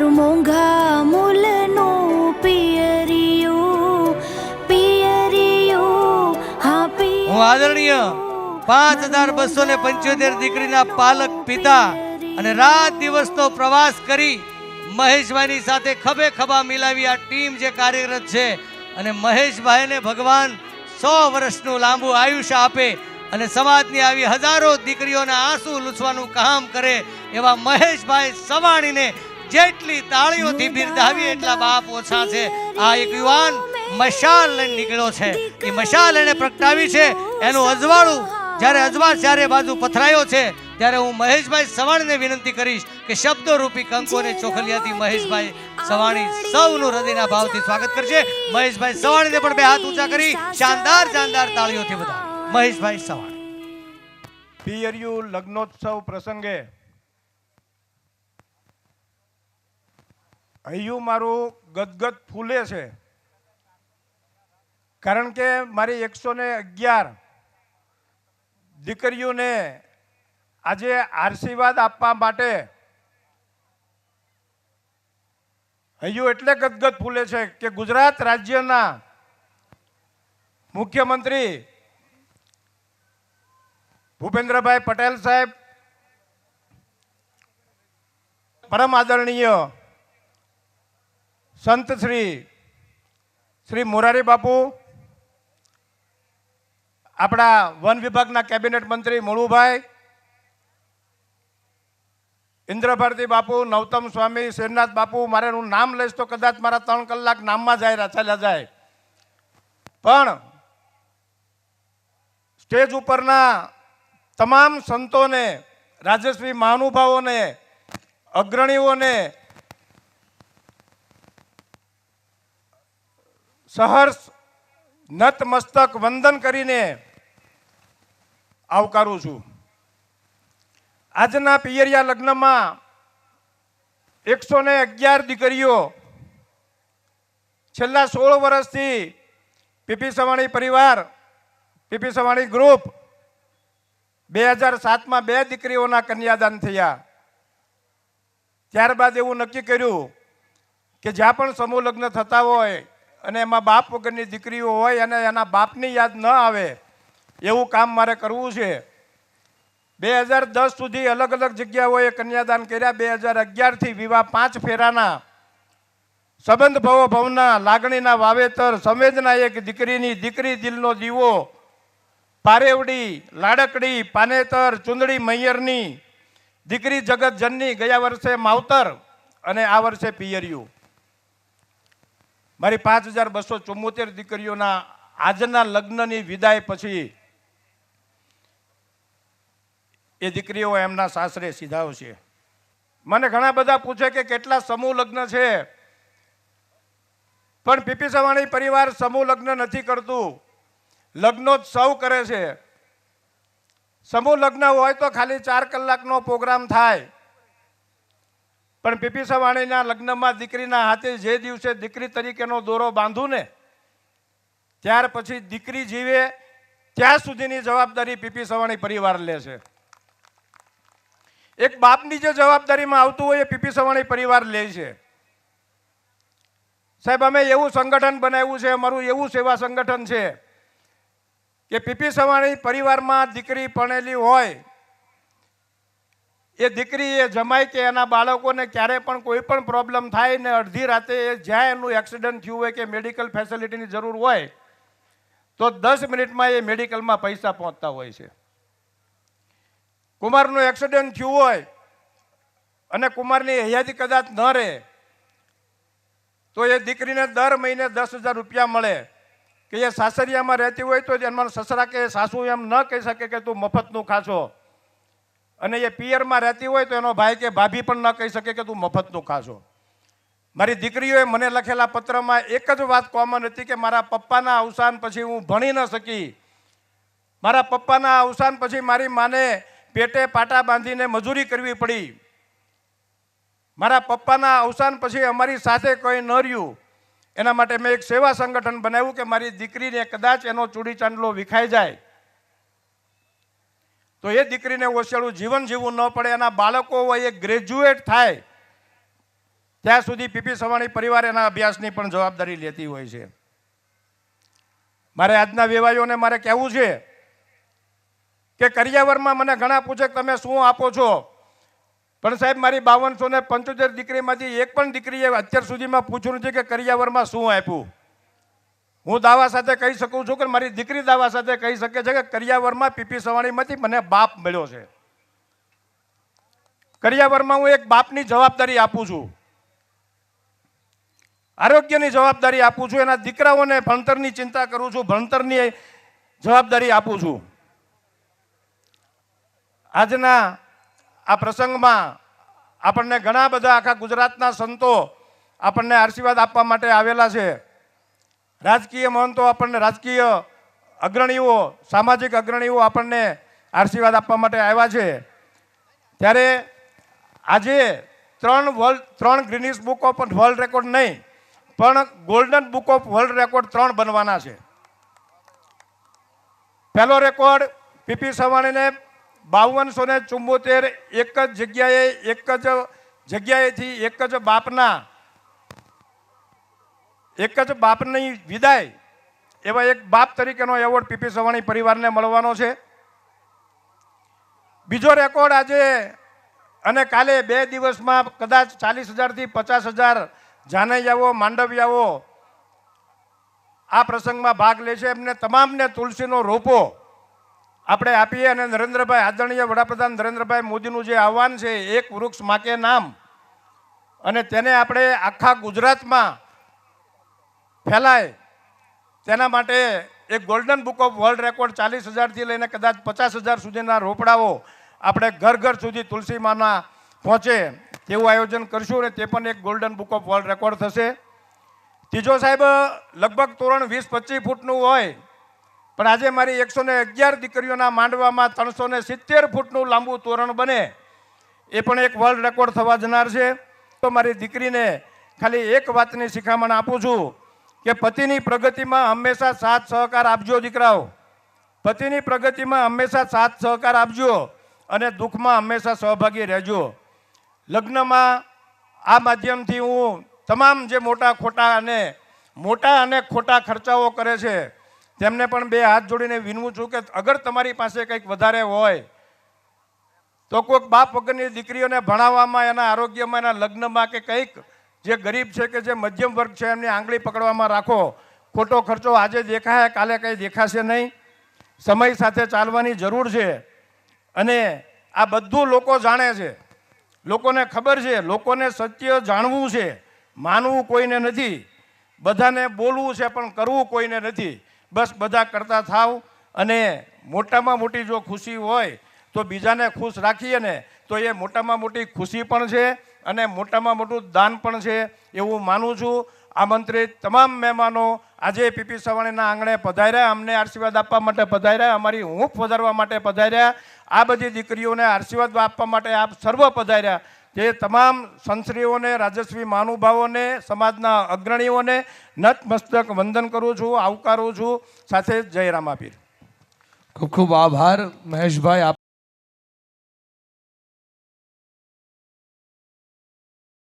મારું મોંઘા મૂલનું પિયરિયું પિયરિયું હા હું આદરણીય 5275 દીકરીના પાલક પિતા અને રાત દિવસનો પ્રવાસ કરી મહેશભાઈની સાથે ખભે ખભા મિલાવી આ ટીમ જે કાર્યરત છે અને મહેશભાઈને ભગવાન 100 વર્ષનું લાંબુ આયુષ્ય આપે અને સમાજની આવી હજારો દીકરીઓના આંસુ લૂછવાનું કામ કરે એવા મહેશભાઈ સવાણીને જેટલી તાળીઓથી બિરદાવી એટલા બાપ ઓછા છે. આ એક યુવાન મશાલ લઈને નીકળ્યો છે. એ મશાલ એને પ્રગટાવી છે. એનું અજવાળું જ્યારે અજવાળ ચારે બાજુ પથરાયો છે ત્યારે હું મહેશભાઈ સવાણીને વિનંતી કરીશ કે શબ્દો રૂપી કંકોને ચોખલિયાથી મહેશભાઈ સવાણી સૌનું હૃદયના ભાવથી સ્વાગત કરશે. મહેશભાઈ સવાણીને પણ બે હાથ ઊંચા કરી શાનદાર શાનદાર તાળીઓથી બધા મહેશભાઈ સવાણી. પિયરિયું લગ્નોત્સવ પ્રસંગે હૈયું મારું ગદગદ ફૂલે છે, કારણ કે મારી 111 દીકરીઓને આજે આશીર્વાદ આપવા માટે હૈયું એટલે ગદગદ ફૂલે છે કે ગુજરાત રાજ્યના મુખ્યમંત્રી ભૂપેન્દ્રભાઈ પટેલ સાહેબ, પરમ આદરણીય સંત શ્રી મોરારી બાપુ, આપણા વન વિભાગના કેબિનેટ મંત્રી મુળુભાઈ, ઇન્દ્રભારતી બાપુ, નવતમ સ્વામી, શેરનાથ બાપુ, મારે હું નામ લઈશ તો કદાચ મારા 3 કલાક નામમાં ચાલ્યા જાય, પણ સ્ટેજ ઉપરના તમામ સંતોને, રાજશ્રી મહાનુભાવોને, અગ્રણીઓને સહર્ષ નતમસ્તક વંદન કરીને આવકારું છું. આજના પિયરિયા લગ્નમાં 111 દીકરીઓ છેલ્લા 16 વર્ષથી પીપી સવાણી પરિવાર, પીપી સવાણી ગ્રુપ 2007માં 2 દીકરીઓના કન્યાદાન થયા. ત્યારબાદ એવું નક્કી કર્યું કે જ્યાં પણ સમૂહ લગ્ન થતા હોય અને એમાં બાપ વગરની દીકરીઓ હોય અને એના બાપની યાદ ન આવે એવું કામ મારે કરવું છે. 2010 સુધી અલગ અલગ જગ્યાઓએ કન્યાદાન કર્યા. 2011થી વિવાહ 5 ફેરાના સંબંધ ભવના લાગણીના વાવેતર, સંવેદના એક દીકરીની, દીકરી દિલનો દીવો, પારેવડી, લાડકડી, પાનેતર, ચુંદડી મૈયરની, દીકરી જગત જનની, ગયા વર્ષે માવતર અને આ વર્ષે પિયરિયું. મારી 5274 દીકરીઓના આજના લગ્નની વિદાય પછી એ દીકરીઓ એમના સાસરે સીધાવશે. મને ઘણા બધા પૂછે કે કેટલા સમૂહ લગ્ન છે, પણ પીપી સવાણી પરિવાર સમૂહ લગ્ન નથી કરતું, લગ્નોત્સવ કરે છે. સમૂહ લગ્ન હોય તો ખાલી 4 કલાકનો પ્રોગ્રામ થાય, પણ પીપી સવાણીના લગ્નમાં દીકરીના હાથે જે દિવસે દીકરી તરીકેનો દોરો બાંધું ને ત્યાર પછી દીકરી જીવે ત્યાં સુધીની જવાબદારી પીપી સવાણી પરિવાર લે છે. એક બાપની જે જવાબદારીમાં આવતું હોય એ પીપી સવાણી પરિવાર લે છે. સાહેબ, અમે એવું સંગઠન બનાવ્યું છે, અમારું એવું સેવા સંગઠન છે કે પીપી સવાણી પરિવારમાં દીકરી પરણેલી હોય એ દીકરી એ જમાય કે એના બાળકોને ક્યારે પણ કોઈ પણ પ્રોબ્લેમ થાય ને અડધી રાતે જ્યાં એનું એક્સિડન્ટ થયું હોય કે મેડિકલ ફેસિલિટીની જરૂર હોય તો 10 મિનિટમાં એ મેડિકલમાં પૈસા પહોંચતા હોય છે. કુમારનું એક્સિડન્ટ થયું હોય અને કુમારની હયાતી કદાચ ન રહે તો એ દીકરીને દર મહિને 10,000 રૂપિયા મળે. કે એ સાસરિયામાં રહેતી હોય તો એમાં સસરા કે સાસુ એમ ન કહી શકે કે તું મફતનું ખાશો, અને એ પિયરમાં રહેતી હોય તો એનો ભાઈ કે ભાભી પણ ન કહી શકે કે તું મફતનું ખાશો. મારી દીકરીઓએ મને લખેલા પત્રમાં એક જ વાત કોમન હતી કે મારા પપ્પાના અવસાન પછી હું ભણી ન શકી, મારા પપ્પાના અવસાન પછી મારી માને પેટે પાટા બાંધીને મજૂરી કરવી પડી, મારા પપ્પાના અવસાન પછી અમારી સાથે કોઈ ન રહ્યું, એના માટે મેં એક સેવા સંગઠન બનાવ્યું કે મારી દીકરીને કદાચ એનો ચૂડી ચાંદલો વિખાઈ જાય તો એ દીકરીને ઓછેલું જીવન જીવવું ન પડે. એના બાળકો હોય એ ગ્રેજ્યુએટ થાય ત્યાં સુધી પીપી સવાણી પરિવાર એના અભ્યાસની પણ જવાબદારી લેતી હોય છે. મારે આજના વેવાઈઓને મારે કહેવું છે કે કરિયાવરમાં મને ઘણા પૂછે કે તમે શું આપો છો, પણ સાહેબ મારી 5275 દીકરીમાંથી એક પણ દીકરીએ અત્યાર સુધીમાં પૂછ્યું નથી કે કરિયાવરમાં શું આપ્યું. હું દાવા સાથે કહી શકું છું કે મારી દીકરી દાવા સાથે કહી શકે છે કે કરિયાવરમાં પીપી સવાણીમાંથી મને બાપ મળ્યો છે. કરિયાવરમાં હું એક બાપની જવાબદારી આપું છું, આરોગ્યની જવાબદારી આપું છું, એના દીકરાઓને ભણતરની ચિંતા કરું છું, ભણતરની જવાબદારી આપું છું. આજના આ પ્રસંગમાં આપણને ઘણા બધા આખા ગુજરાતના સંતો આપણને આશીર્વાદ આપવા માટે આવેલા છે. રાજકીય મહંતો આપણને, રાજકીય અગ્રણીઓ, સામાજિક અગ્રણીઓ આપણને આશીર્વાદ આપવા માટે આવ્યા છે. ત્યારે આજે 3 Guinness book of world record નહીં પણ golden book of world record 3 બનવાના છે. પહેલો રેકોર્ડ પીપી સવાણીને 5274 એક જ જગ્યાએથી એક જ બાપની વિદાય એવા એક બાપ તરીકેનો એવોર્ડ પીપી સવાણી પરિવારને મળવાનો છે. બીજો રેકોર્ડ આજે અને કાલે 2 દિવસમાં કદાચ 40,000 થી 50,000 જાનૈયાઓ, માંડવિયાઓ આ પ્રસંગમાં ભાગ લે છે. એમને તમામને તુલસીનો રોપો આપણે આપીએ અને નરેન્દ્રભાઈ, આદરણીય વડાપ્રધાન નરેન્દ્રભાઈ મોદીનું જે આહવાન છે એક વૃક્ષ માકે નામ, અને તેને આપણે આખા ગુજરાતમાં ફેલાય તેના માટે એક golden book of world record 40,000થી લઈને કદાચ 50,000 સુધીના રોપડાઓ આપણે ઘર ઘર સુધી તુલસી માના પહોંચે તેવું આયોજન કરશું અને તે પણ એક golden book of world record થશે. ત્રીજો સાહેબ લગભગ તોરણ 20-25 ફૂટનું હોય, પણ આજે મારી 111 દીકરીઓના માંડવામાં 370 ફૂટનું લાંબુ તોરણ બને એ પણ એક વર્લ્ડ રેકોર્ડ થવા જનાર છે. તો મારી દીકરીને ખાલી એક વાતની શિખામણ આપું છું કે પતિની પ્રગતિમાં હંમેશા સાથ સહકાર આપજો દીકરાઓ. પતિની પ્રગતિમાં હંમેશા સાથ સહકાર આપજો અને દુઃખમાં હંમેશા સહભાગી રહેજો. લગ્નમાં આ માધ્યમથી હું તમામ જે મોટા અને ખોટા ખર્ચાઓ કરે છે તેમને પણ 2 હાથ જોડીને વિનવું છું કે અગર તમારી પાસે કંઈક વધારે હોય તો કોઈક બાપ વગરની દીકરીઓને ભણાવવામાં, એના આરોગ્યમાં, એના લગ્નમાં કે કંઈક જે ગરીબ છે કે જે મધ્યમ વર્ગ છે એમની આંગળી પકડવામાં રાખો. ખોટો ખર્ચો આજે દેખાય કાલે કંઈ દેખાશે નહીં. સમય સાથે ચાલવાની જરૂર છે અને આ બધું લોકો જાણે છે, લોકોને ખબર છે, લોકોને સત્ય જાણવું છે, માનવું કોઈને નથી. બધાને બોલવું છે પણ કરવું કોઈને નથી. બસ બધા કરતા થાવ અને મોટામાં મોટી જો ખુશી હોય તો બીજાને ખુશ રાખીએ ને તો એ મોટામાં મોટી ખુશી પણ છે અને મોટામાં મોટું દાન પણ છે એવું માનું છું. આમંત્રિત તમામ મહેમાનો આજે પીપી સવાણીના આંગણે પધાર્યા, અમને આશીર્વાદ આપવા માટે પધાર્યા, અમારી હૂંફ વધારવા માટે પધાર્યા, આ બધી દીકરીઓને આશીર્વાદ આપવા માટે આપ સર્વ પધાર્યા. તે તમામ સંશ્રીઓને, રાજસ્વી મહાનુભાવોને, સમાજના અગ્રણીઓને નતમસ્તક વંદન કરું છું, આવકારું છું. સાથે જય રામાપીર. ખૂબ ખૂબ આભાર મહેશભાઈ. આપ